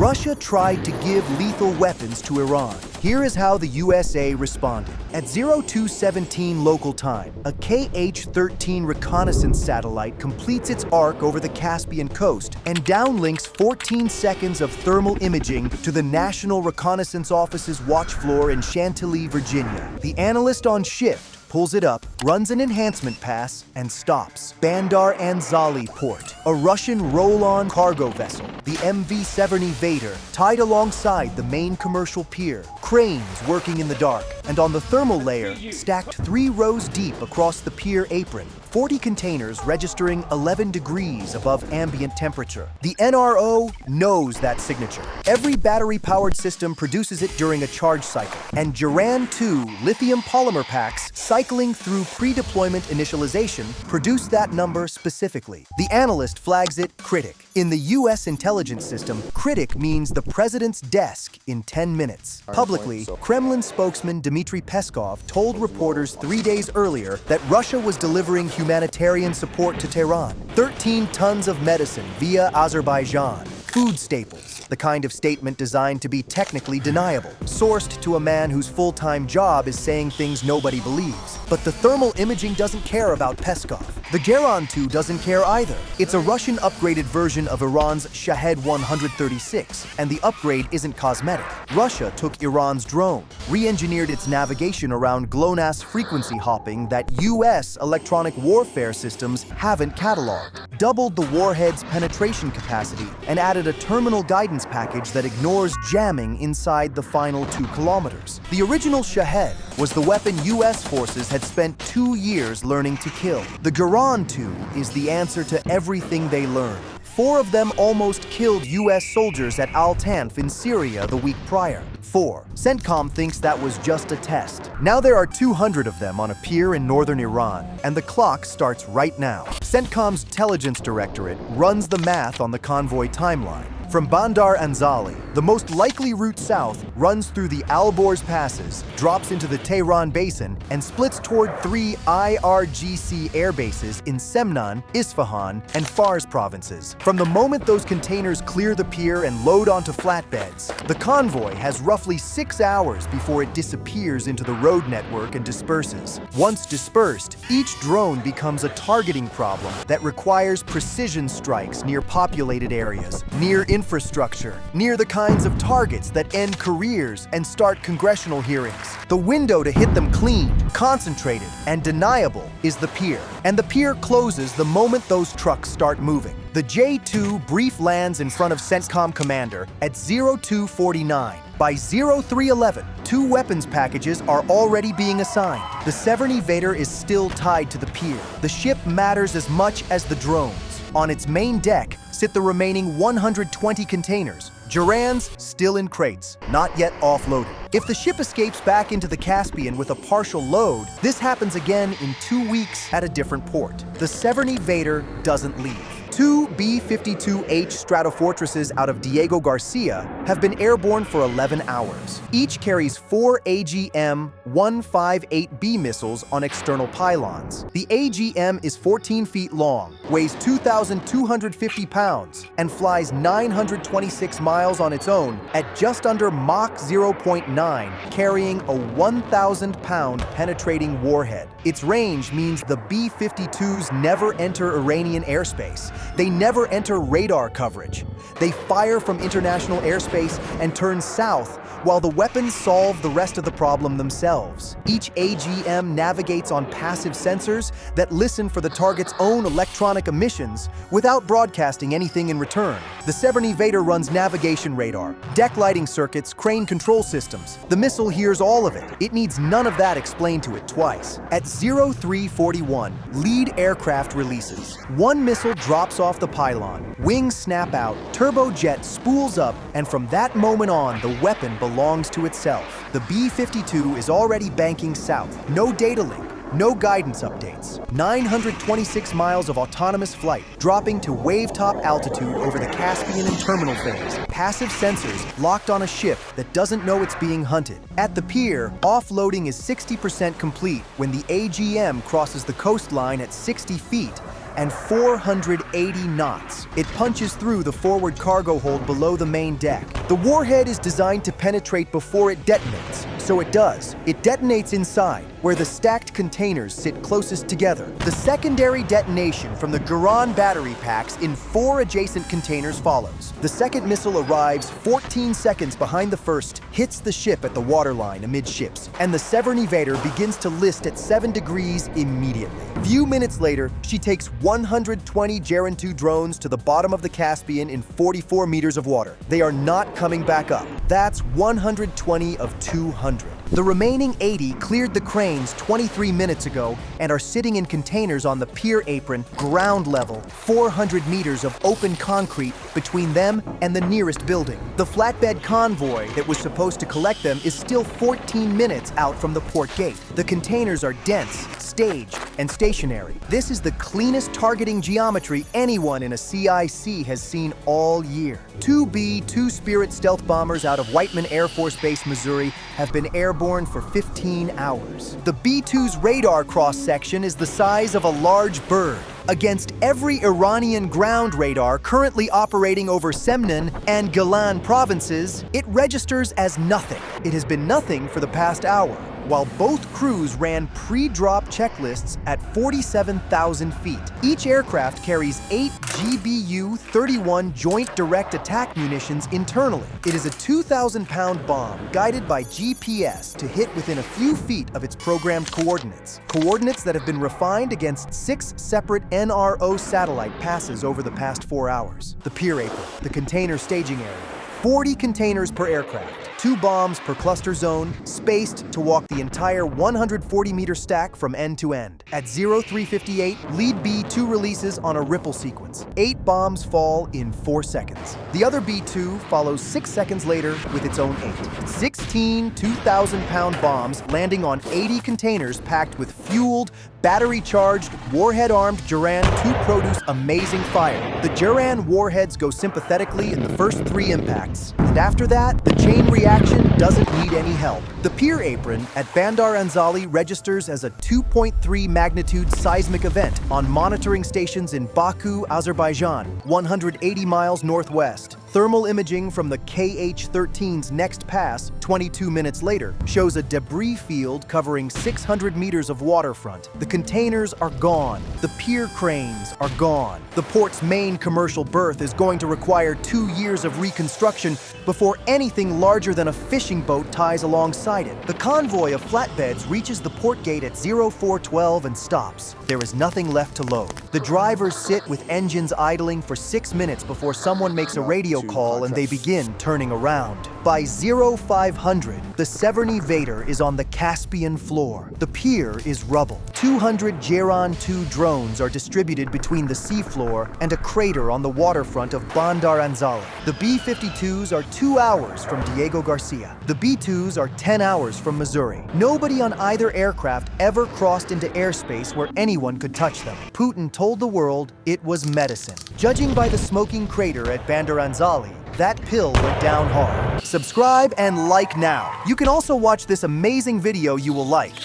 Russia tried to give lethal weapons to Iran. Here is how the USA responded. At 0217 local time, a KH-13 reconnaissance satellite completes its arc over the Caspian coast and downlinks 14 seconds of thermal imaging to the National Reconnaissance Office's watch floor in Chantilly, Virginia. The analyst on shift pulls it up, runs an enhancement pass, and stops. Bandar Anzali port, a Russian roll-on cargo vessel, the MV-70 Vader, tied alongside the main commercial pier, cranes working in the dark, and on the thermal layer, stacked 3 rows deep across the pier apron, 40 containers registering 11 degrees above ambient temperature. The NRO knows that signature. Every battery-powered system produces it during a charge cycle, and Geran 2 lithium polymer packs cycling through pre-deployment initialization produce that number specifically. The analyst flags it critic. In the US intelligence system, critic means the president's desk in 10 minutes. Publicly, Kremlin spokesman Dmitry Peskov told reporters 3 days earlier that Russia was delivering humanitarian support to Tehran, 13 tons of medicine via Azerbaijan, food staples, the kind of statement designed to be technically deniable, sourced to a man whose full-time job is saying things nobody believes. But the thermal imaging doesn't care about Peskov. The Geran 2 doesn't care either. It's a Russian upgraded version of Iran's Shahed 136, and the upgrade isn't cosmetic. Russia took Iran's drone, re-engineered its navigation around GLONASS frequency hopping that US electronic warfare systems haven't cataloged, doubled the warhead's penetration capacity, and added a terminal guidance package that ignores jamming inside the final 2 kilometers. The original Shahed was the weapon US forces had spent 2 years learning to kill. The Geran 2 is the answer to everything they learned. 4 of them almost killed US soldiers at Al-Tanf in Syria the week prior. 4. CENTCOM thinks that was just a test. Now there are 200 of them on a pier in northern Iran, and the clock starts right now. CENTCOM's intelligence directorate runs the math on the convoy timeline. From Bandar Anzali, the most likely route south runs through the Alborz passes, drops into the Tehran basin, and splits toward 3 IRGC air bases in Semnan, Isfahan, and Fars provinces. From the moment those containers clear the pier and load onto flatbeds, the convoy has roughly 6 hours before it disappears into the road network and disperses. Once dispersed, each drone becomes a targeting problem that requires precision strikes near populated areas, near infrastructure, near the kinds of targets that end careers and start congressional hearings. The window to hit them clean, concentrated, and deniable is the pier. And the pier closes the moment those trucks start moving. The J-2 brief lands in front of CENTCOM commander at 0249. By 0311, 2 weapons packages are already being assigned. The Severny Vader is still tied to the pier. The ship matters as much as the drones. On its main deck sit the remaining 120 containers. Geran's still in crates, not yet offloaded. If the ship escapes back into the Caspian with a partial load, this happens again in 2 weeks at a different port. The Severny Vader doesn't leave. 2 B-52H Stratofortresses out of Diego Garcia have been airborne for 11 hours. Each carries 4 AGM-158B missiles on external pylons. The AGM is 14 feet long, weighs 2,250 pounds, and flies 926 miles on its own at just under Mach 0.9, carrying a 1,000-pound penetrating warhead. Its range means the B-52s never enter Iranian airspace. They never enter radar coverage. They fire from international airspace and turn south while the weapons solve the rest of the problem themselves. Each AGM navigates on passive sensors that listen for the target's own electronic emissions without broadcasting anything in return. The Severny Vader runs navigation radar, deck lighting circuits, crane control systems. The missile hears all of it. It needs none of that explained to it twice. At 0341, lead aircraft releases. 1 missile drops off the pylon, wings snap out, turbojet spools up, and from that moment on, the weapon belongs to itself. The B-52 is already banking south. No data link, no guidance updates. 926 miles of autonomous flight, dropping to wave-top altitude over the Caspian and terminal phase. Passive sensors locked on a ship that doesn't know it's being hunted. At the pier, offloading is 60% complete when the AGM crosses the coastline at 60 feet and 480 knots. It punches through the forward cargo hold below the main deck. The warhead is designed to penetrate before it detonates. So it does. It detonates inside, where the stacked containers sit closest together. The secondary detonation from the Geran battery packs in 4 adjacent containers follows. The second missile arrives 14 seconds behind the first, hits the ship at the waterline amidships, and the Severn Evader begins to list at 7 degrees immediately. Few minutes later, she takes 120 Geran 2 drones to the bottom of the Caspian in 44 meters of water. They are not coming back up. That's 120 of 200. The remaining 80 cleared the cranes 23 minutes ago and are sitting in containers on the pier apron, ground level, 400 meters of open concrete between them and the nearest building. The flatbed convoy that was supposed to collect them is still 14 minutes out from the port gate. The containers are dense, staged, and stationary. This is the cleanest targeting geometry anyone in a CIC has seen all year. 2 B-2 Spirit stealth bombers out of Whiteman Air Force Base, Missouri have been airborne for 15 hours. The B-2's radar cross-section is the size of a large bird. Against every Iranian ground radar currently operating over Semnan and Gilan provinces, it registers as nothing. It has been nothing for the past hour, while both crews ran pre-drop checklists at 47,000 feet. Each aircraft carries 8 GBU-31 Joint Direct Attack munitions internally. It is a 2,000-pound bomb guided by GPS to hit within a few feet of its programmed coordinates. Coordinates that have been refined against 6 separate NRO satellite passes over the past 4 hours. The pier apron, the container staging area, 40 containers per aircraft, 2 bombs per cluster zone, spaced to walk the entire 140-meter stack from end to end. At 0358, lead B-2 releases on a ripple sequence. 8 bombs fall in 4 seconds. The other B-2 follows 6 seconds later with its own 8. 16 2,000-pound bombs landing on 80 containers packed with fueled, battery-charged, warhead-armed Geran 2 produce amazing fire. The Geran warheads go sympathetically in the first 3 impacts, and after that, the chain reaction doesn't need any help. The pier apron at Bandar Anzali registers as a 2.3 magnitude seismic event on monitoring stations in Baku, Azerbaijan, 180 miles northwest. Thermal imaging from the KH-13's next pass, 22 minutes later, shows a debris field covering 600 meters of waterfront. The containers are gone. The pier cranes are gone. The port's main commercial berth is going to require 2 years of reconstruction before anything larger than a fishing boat ties alongside it. The convoy of flatbeds reaches the port gate at 0412 and stops. There is nothing left to load. The drivers sit with engines idling for 6 minutes before someone makes a radio call and they begin turning around. By 0500, the Severn Evader is on the Caspian floor. The pier is rubble. 200 Geran 2 drones are distributed between the seafloor and a crater on the waterfront of Bandar Anzali. The B-52s are 2 hours from Diego Garcia. The B-2s are 10 hours from Missouri. Nobody on either aircraft ever crossed into airspace where anyone could touch them. Putin told the world it was medicine. Judging by the smoking crater at Bandar Anzali, that pill went down hard. Subscribe and like now. You can also watch this amazing video you will like.